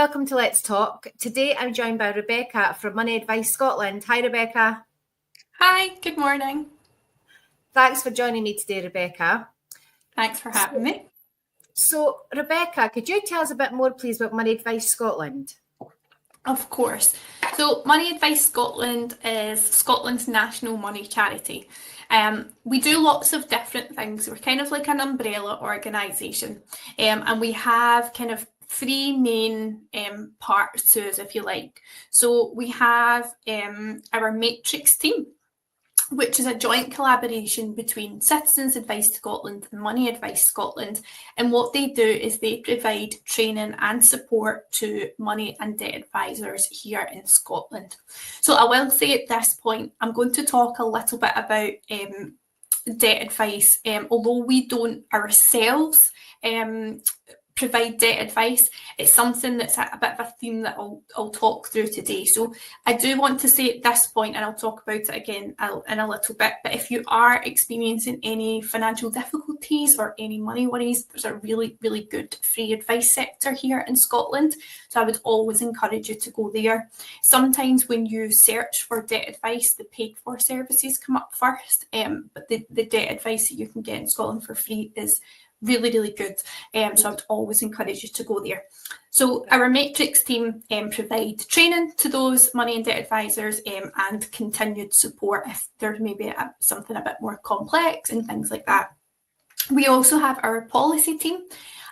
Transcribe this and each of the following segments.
welcome to Let's Talk. Today I'm joined by Rebecca from Money Advice Scotland. Hi, Rebecca. Hi, good morning. Thanks for joining me today, Rebecca. Thanks for having me. So, Rebecca, could you tell us a bit more, please, about Money Advice Scotland? Of course. So Money Advice Scotland is Scotland's national money charity. We do lots of different things. We're kind of like an umbrella organisation, and we have kind of three main parts to us, if you like. So we have our matrix team, which is a joint collaboration between Citizens Advice Scotland and Money Advice Scotland. And what they do is they provide training and support to money and debt advisors here in Scotland. So I will say at this point, I'm going to talk a little bit about debt advice. Although we don't ourselves provide debt advice, it's something that's a bit of a theme that I'll talk through today. So I do want to say at this point, and I'll talk about it again in a little bit, but if you are experiencing any financial difficulties or any money worries, there's a really, really good free advice sector here in Scotland. So I would always encourage you to go there. Sometimes when you search for debt advice, the paid for services come up first, but the debt advice that you can get in Scotland for free is really, really good. So I would always encourage you to go there. So our matrix team provide training to those money and debt advisors and continued support if there's maybe something a bit more complex and things like that. We also have our policy team,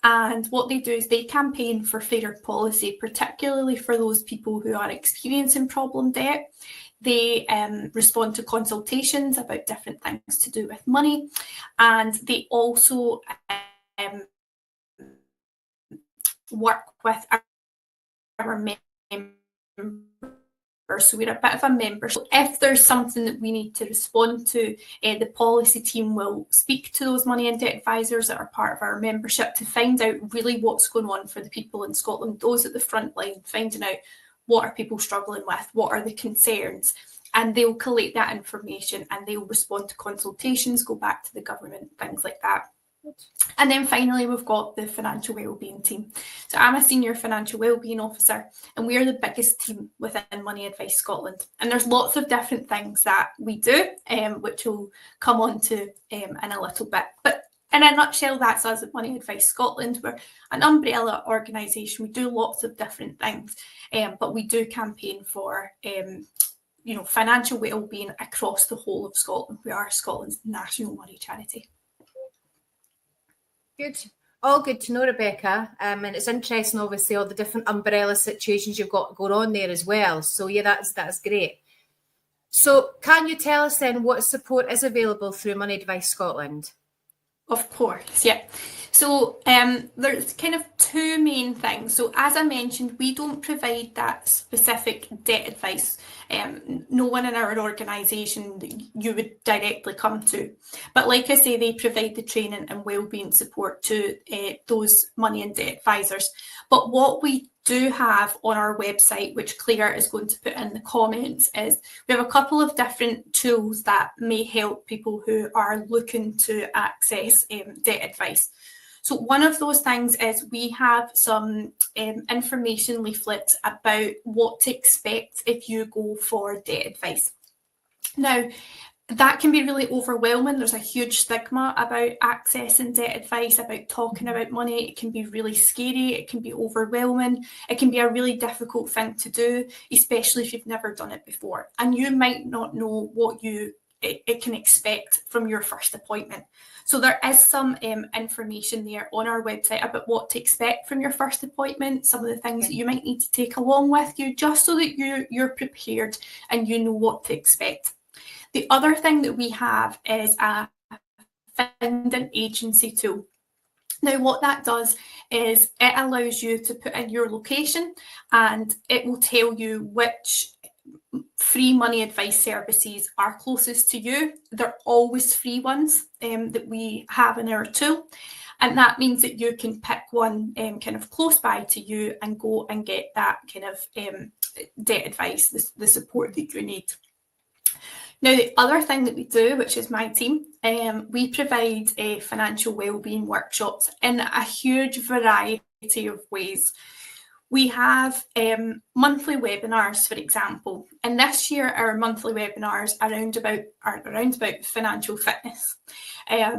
and what they do is they campaign for fairer policy, particularly for those people who are experiencing problem debt. They respond to consultations about different things to do with money, and they also work with our members. So we're a bit of a member. So if there's something that we need to respond to, the policy team will speak to those money and debt advisors that are part of our membership to find out really what's going on for the people in Scotland, those at the front line, finding out what are people struggling with, what are the concerns, and they'll collate that information and they'll respond to consultations, go back to the government, things like that. And then finally, we've got the financial wellbeing team. So I'm a senior financial wellbeing officer, and we are the biggest team within Money Advice Scotland. And there's lots of different things that we do, which we'll come on to in a little bit. But in a nutshell, that's us at Money Advice Scotland. We're an umbrella organisation. We do lots of different things, but we do campaign for financial wellbeing across the whole of Scotland. We are Scotland's national money charity. Good. All good to know, Rebecca. And it's interesting, obviously, all the different umbrella situations you've got going on there as well. So yeah, that's great. So can you tell us then what support is available through Money Advice Scotland? Of course, yeah. So there's kind of two main things. So as I mentioned, we don't provide that specific debt advice. No one in our organisation that you would directly come to. But like I say, they provide the training and wellbeing support to those money and debt advisors. But what we do have on our website, which Claire is going to put in the comments, is we have a couple of different tools that may help people who are looking to access debt advice. So one of those things is we have some information leaflets about what to expect if you go for debt advice. Now, that can be really overwhelming. There's a huge stigma about accessing debt advice, about talking about money. It can be really scary. It can be overwhelming. It can be a really difficult thing to do, especially if you've never done it before. And you might not know what it can expect from your first appointment. So there is some information there on our website about what to expect from your first appointment, some of the things that you might need to take along with you, just so that you're prepared and you know what to expect. The other thing that we have is a find an agency tool. Now, what that does is it allows you to put in your location, and it will tell you which free money advice services are closest to you. They're always free ones that we have in our tool. And that means that you can pick one kind of close by to you and go and get that kind of debt advice, the support that you need. Now, the other thing that we do, which is my team, we provide financial wellbeing workshops in a huge variety of ways. We have monthly webinars, for example, and this year our monthly webinars are around about financial fitness.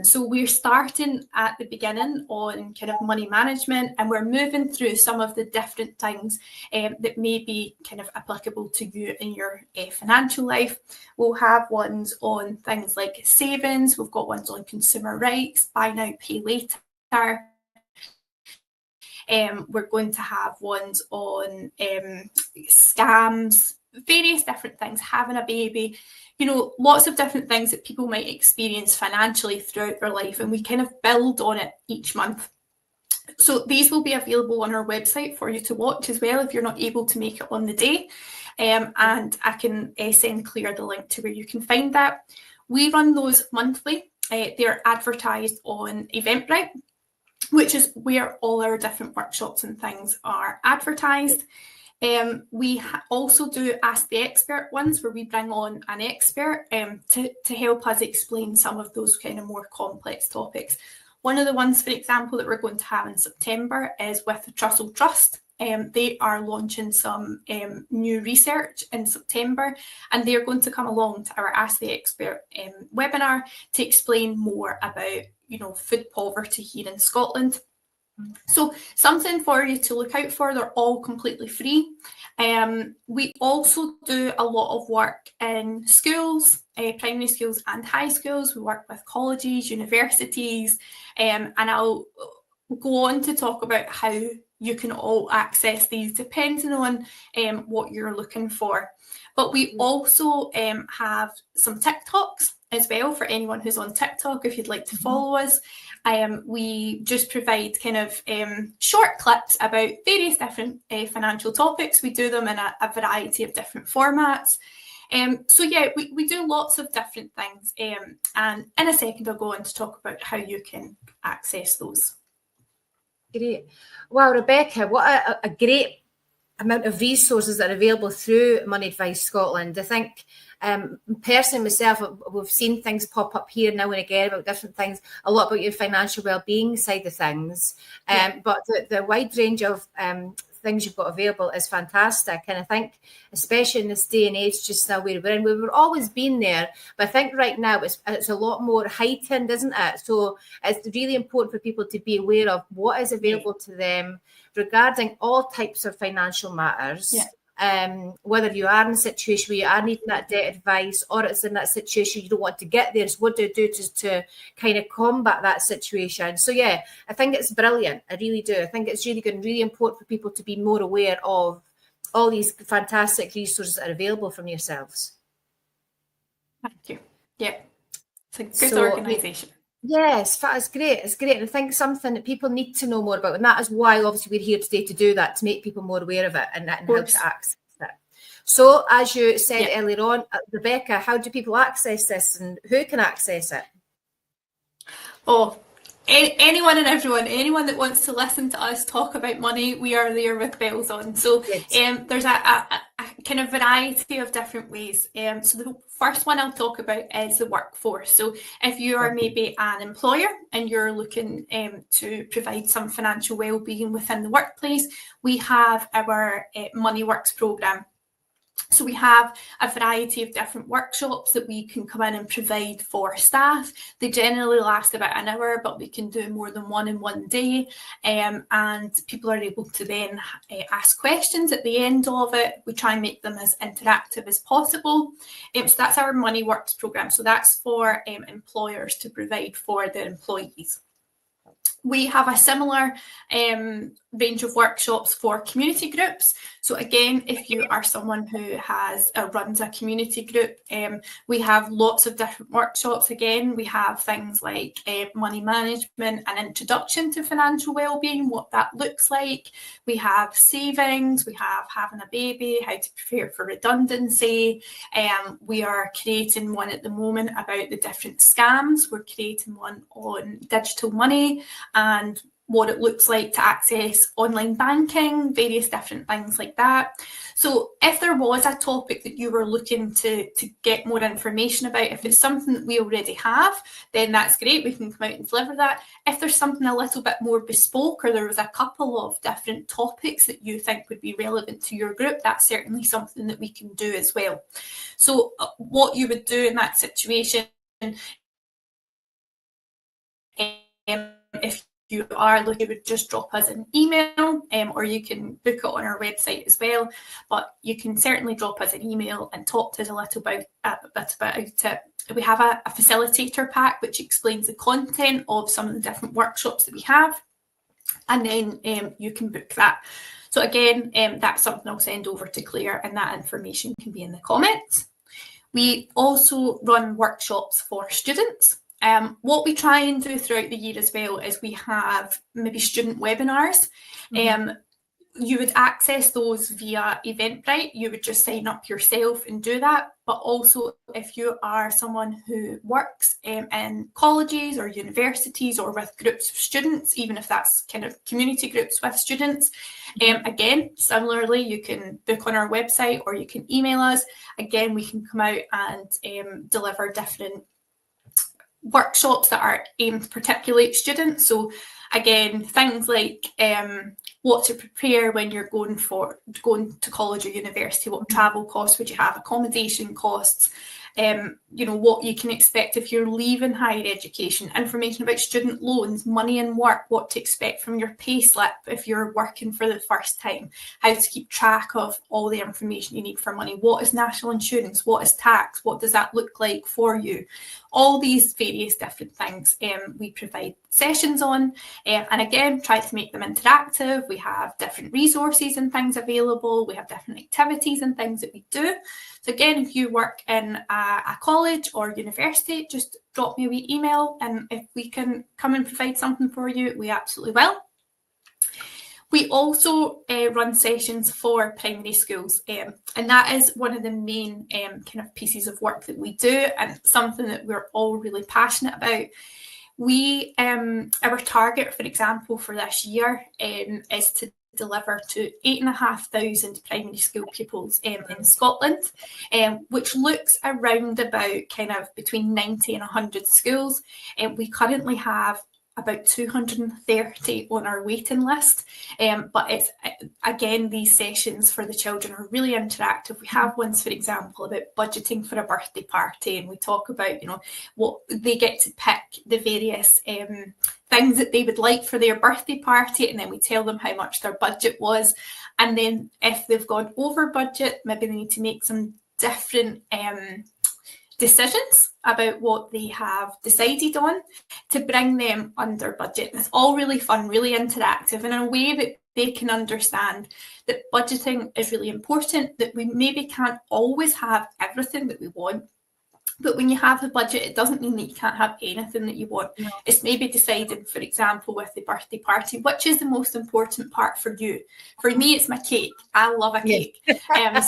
So we're starting at the beginning on kind of money management, and we're moving through some of the different things that may be kind of applicable to you in your financial life. We'll have ones on things like savings. We've got ones on consumer rights, buy now, pay later. We're going to have ones on scams, various different things, having a baby, you know, lots of different things that people might experience financially throughout their life, and we kind of build on it each month. So these will be available on our website for you to watch as well if you're not able to make it on the day, and I can send Claire the link to where you can find that. We run those monthly. They're advertised on Eventbrite, which is where all our different workshops and things are advertised. We also do Ask the Expert ones, where we bring on an expert to help us explain some of those kind of more complex topics. One of the ones, for example, that we're going to have in September is with the Trussell Trust. They are launching some new research in September, and they're going to come along to our Ask the Expert webinar to explain more about, you know, food poverty here in Scotland. So something for you to look out for. They're all completely free. We also do a lot of work in schools, primary schools and high schools. We work with colleges, universities, and I'll go on to talk about how you can all access these depending on what you're looking for. But we also have some TikToks as well for anyone who's on TikTok, if you'd like to follow us. We just provide kind of short clips about various different financial topics. We do them in a variety of different formats. So yeah, we do lots of different things. And in a second, I'll go on to talk about how you can access those. Great. Well, Rebecca, what a great amount of resources that are available through Money Advice Scotland. I think personally myself, we've seen things pop up here now and again about different things, a lot about your financial well-being side of things. But the wide range of things you've got available is fantastic. And I think, especially in this day and age just now where we're in, we've always been there, but I think right now it's a lot more heightened, isn't it? So it's really important for people to be aware of what is available to them regarding all types of financial matters. Whether you are in a situation where you are needing that debt advice, or it's in that situation you don't want to get there, so what do you do to kind of combat that situation? So yeah, I think it's brilliant. I really do. I think it's really good and really important for people to be more aware of all these fantastic resources that are available from yourselves. Thank you. Yeah, it's a good organisation. Yes, it's great. It's great. And I think something that people need to know more about. And that is why obviously we're here today to do that, to make people more aware of it and how to access it. So as you said earlier on, Rebecca, how do people access this and who can access it? Oh, anyone and everyone, anyone that wants to listen to us talk about money, we are there with bells on. So there's a kind of variety of different ways. So the first one I'll talk about is the workforce. So if you are maybe an employer and you're looking to provide some financial well-being within the workplace, we have our Money Works programme. So we have a variety of different workshops that we can come in and provide for staff. They generally last about an hour, but we can do more than one in one day. And people are able to then ask questions at the end of it. We try and make them as interactive as possible. So that's our Money Works programme. So that's for employers to provide for their employees. We have a similar range of workshops for community groups. So again, if you are someone who runs a community group, we have lots of different workshops. Again, we have things like money management, an introduction to financial well-being, what that looks like. We have savings, we have having a baby, how to prepare for redundancy. We are creating one at the moment about the different scams. We're creating one on digital money, and what it looks like to access online banking, various different things like that. So if there was a topic that you were looking to get more information about, if it's something that we already have, then that's great, we can come out and deliver that. If there's something a little bit more bespoke, or there was a couple of different topics that you think would be relevant to your group, that's certainly something that we can do as well. So what you would do in that situation, if you are looking, you would just drop us an email, or you can book it on our website as well. But you can certainly drop us an email and talk to us a little bit about it. We have a facilitator pack which explains the content of some of the different workshops that we have, and then you can book that. So again, that's something I'll send over to Claire, and that information can be in the comments. We also run workshops for students. What we try and do throughout the year as well is we have maybe student webinars. You would access those via Eventbrite. You would just sign up yourself and do that. But also, if you are someone who works in colleges or universities or with groups of students, even if that's kind of community groups with students, again, similarly, you can book on our website or you can email us. Again, we can come out and deliver different workshops that are aimed particularly at students. So again, things like what to prepare when you're going to college or university, what travel costs would you have, accommodation costs, what you can expect if you're leaving higher education, information about student loans, money and work, what to expect from your pay slip if you're working for the first time, how to keep track of all the information you need for money, what is national insurance, what is tax, what does that look like for you, all these various different things we provide sessions on, and again, try to make them interactive. We have different resources and things available, we have different activities and things that we do. So again, if you work in a college or university, just drop me a wee email, and if we can come and provide something for you, we absolutely will. We also run sessions for primary schools, and that is one of the main kind of pieces of work that we do, and something that we're all really passionate about. We our target, for example, for this year is to deliver to 8,500 primary school pupils in Scotland, which looks around about kind of between 90 and 100 schools. We currently have about 230 on our waiting list, but it's again, these sessions for the children are really interactive. We have ones, for example, about budgeting for a birthday party, and we talk about what they get to pick, the various things that they would like for their birthday party, and then we tell them how much their budget was, and then if they've gone over budget, maybe they need to make some different decisions about what they have decided on to bring them under budget. And it's all really fun, really interactive, in a way that they can understand that budgeting is really important, that we maybe can't always have everything that we want. But when you have the budget, it doesn't mean that you can't have anything that you want. No. It's maybe deciding, for example, with the birthday party, which is the most important part for you. For me, it's my cake. I love a cake.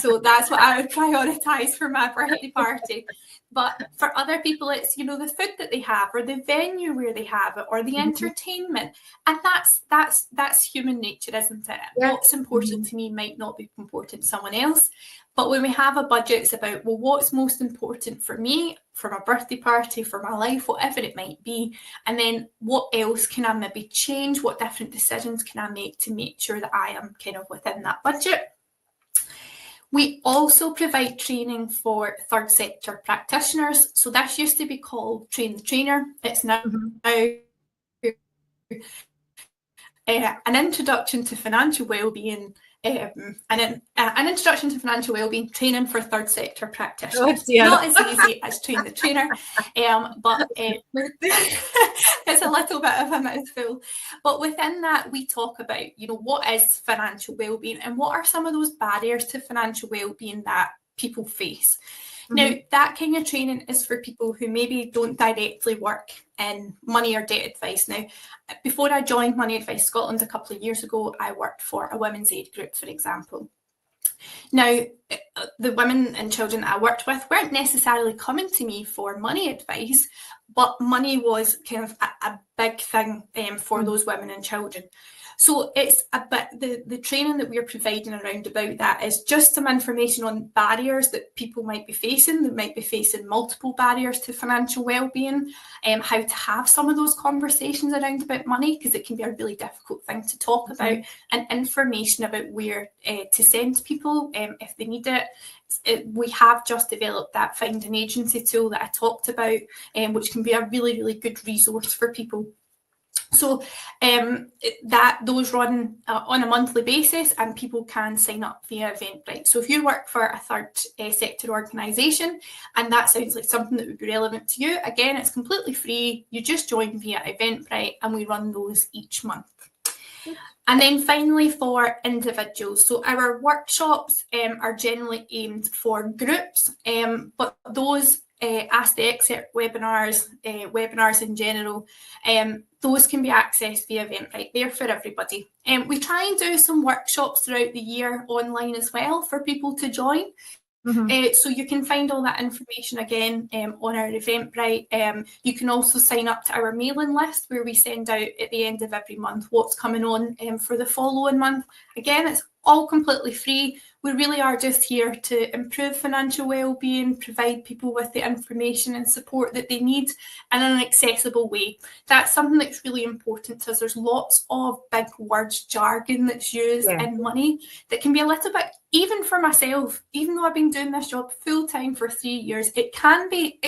So that's what I would prioritise for my birthday party. But for other people, it's, the food that they have, or the venue where they have it, or the entertainment. And that's human nature, isn't it? Yeah. What's important to me might not be important to someone else. But when we have a budget, it's about, well, what's most important for me, for my birthday party, for my life, whatever it might be. And then what else can I maybe change? What different decisions can I make to make sure that I am kind of within that budget? We also provide training for third sector practitioners. So this used to be called Train the Trainer. It's now an introduction to financial wellbeing. An introduction to financial wellbeing training for third sector practitioners. Not as easy as Train the Trainer, but it's a little bit of a mouthful. But within that, we talk about, what is financial wellbeing and what are some of those barriers to financial wellbeing that people face. Now, that kind of training is for people who maybe don't directly work in money or debt advice. Now, before I joined Money Advice Scotland a couple of years ago, I worked for a women's aid group, for example. Now, the women and children that I worked with weren't necessarily coming to me for money advice, but money was kind of a big thing for those women and children. So it's a bit, the training that we're providing around about that is just some information on barriers that people might be facing. They might be facing multiple barriers to financial well-being, how to have some of those conversations around about money, because it can be a really difficult thing to talk about, and information about where to send people if they need it. We have just developed that Find an Agency tool that I talked about, which can be a really, really good resource for people. So those run on a monthly basis, and people can sign up via Eventbrite. So if you work for a third sector organisation and that sounds like something that would be relevant to you, again, it's completely free. You just join via Eventbrite, and we run those each month. And then finally, for individuals, so our workshops are generally aimed for groups, but those Ask the Expert webinars, webinars in general, those can be accessed via Eventbrite. They're for everybody. We try and do some workshops throughout the year online as well for people to join. So you can find all that information again on our Eventbrite. You can also sign up to our mailing list, where we send out at the end of every month what's coming on for the following month. Again, it's all completely free. We really are just here to improve financial well-being, provide people with the information and support that they need in an accessible way. That's something that's really important to us. There's lots of big words, jargon that's used in money that can be a little bit, even for myself, even though I've been doing this job full-time for 3 years, it can be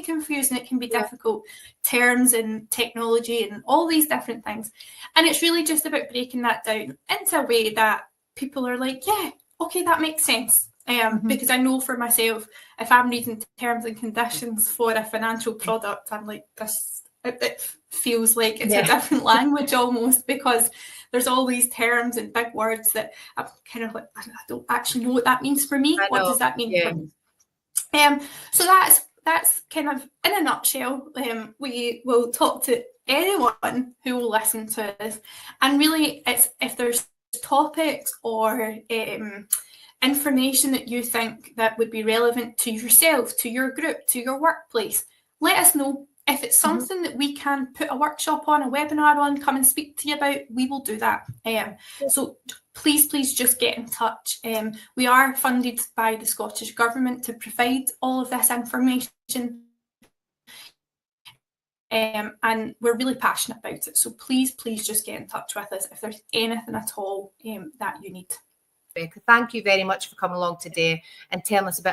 confusing, it can be difficult, terms and technology and all these different things. And it's really just about breaking that down into a way that people are like, yeah, okay, that makes sense. Because I know for myself, if I'm reading terms and conditions for a financial product, I'm like, this, it feels like it's a different language almost, because there's all these terms and big words that I'm kind of like, I don't actually know what that means for me. What does that mean for me? So that's kind of in a nutshell. We will talk to anyone who will listen to us, and really, it's if there's topics or information that you think that would be relevant to yourself, to your group, to your workplace, let us know. If it's something that we can put a workshop on, a webinar on, come and speak to you about, we will do that. So please just get in touch. We are funded by the Scottish Government to provide all of this information. And we're really passionate about it. So please just get in touch with us if there's anything at all that you need. Rebecca, thank you very much for coming along today and telling us a bit